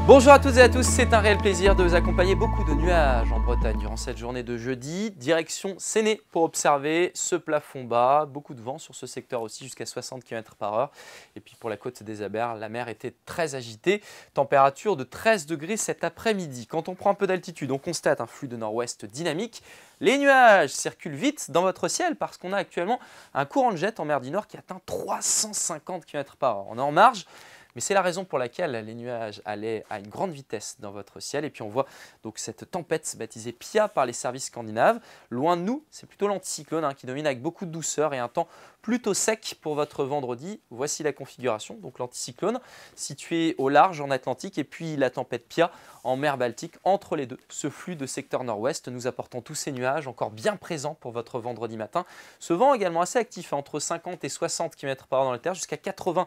Bonjour à toutes et à tous, c'est un réel plaisir de vous accompagner. Beaucoup de nuages en Bretagne durant cette journée de jeudi. Direction Séné pour observer ce plafond bas. Beaucoup de vent sur ce secteur aussi, jusqu'à 60 km/h. Et puis pour la côte des Abers, la mer était très agitée. Température de 13 degrés cet après-midi. Quand on prend un peu d'altitude, on constate un flux de nord-ouest dynamique. Les nuages circulent vite dans votre ciel parce qu'on a actuellement un courant de jet en mer du Nord qui atteint 350 km/h. On est en marge. Mais c'est la raison pour laquelle les nuages allaient à une grande vitesse dans votre ciel. Et puis on voit donc cette tempête baptisée Pia par les services scandinaves. Loin de nous, c'est plutôt l'anticyclone qui domine avec beaucoup de douceur et un temps plutôt sec pour votre vendredi. Voici la configuration. Donc l'anticyclone situé au large en Atlantique et puis la tempête Pia en mer Baltique. Entre les deux, ce flux de secteur nord-ouest nous apportant tous ces nuages encore bien présents pour votre vendredi matin. Ce vent également assez actif, entre 50 et 60 km/h dans la terre, jusqu'à 80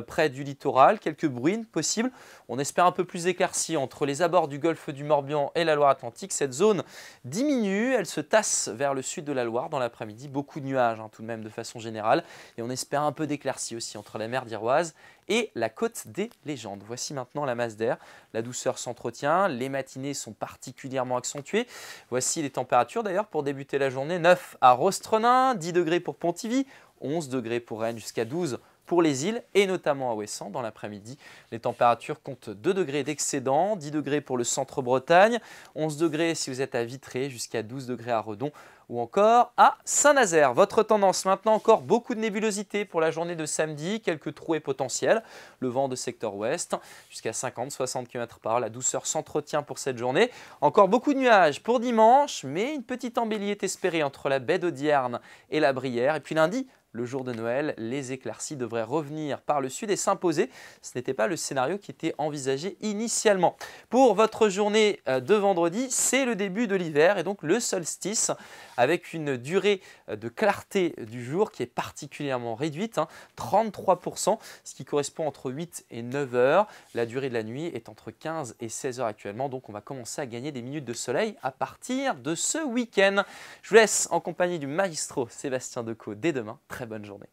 près du littoral. Quelques bruines possibles. On espère un peu plus éclairci entre les abords du golfe du Morbihan et la Loire-Atlantique. Cette zone diminue, elle se tasse vers le sud de la Loire dans l'après-midi. Beaucoup de nuages tout de même de façon générale. Et on espère un peu d'éclaircie aussi entre la mer d'Iroise et la côte des Légendes. Voici maintenant la masse d'air. La douceur s'entretient, les matinées sont particulièrement accentuées. Voici les températures d'ailleurs pour débuter la journée. 9 à Rostrenain, 10 degrés pour Pontivy, 11 degrés pour Rennes, jusqu'à 12 pour les îles et notamment à Ouessant dans l'après-midi. Les températures comptent 2 degrés d'excédent, 10 degrés pour le centre-Bretagne, 11 degrés si vous êtes à Vitré, jusqu'à 12 degrés à Redon ou encore à Saint-Nazaire. Votre tendance maintenant, encore beaucoup de nébulosité pour la journée de samedi, quelques trouées potentielles, le vent de secteur ouest jusqu'à 50-60 km/h, la douceur s'entretient pour cette journée. Encore beaucoup de nuages pour dimanche, mais une petite embellie est espérée entre la baie d'Audierne et la Brière. Et puis lundi, le jour de Noël, les éclaircies devraient revenir par le sud et s'imposer. Ce n'était pas le scénario qui était envisagé initialement. Pour votre journée de vendredi, c'est le début de l'hiver et donc le solstice avec une durée de clarté du jour qui est particulièrement réduite, 33%, ce qui correspond entre 8 et 9 heures. La durée de la nuit est entre 15 et 16 heures actuellement, donc on va commencer à gagner des minutes de soleil à partir de ce week-end. Je vous laisse en compagnie du maestro Sébastien Decaux dès demain. Très bonne journée.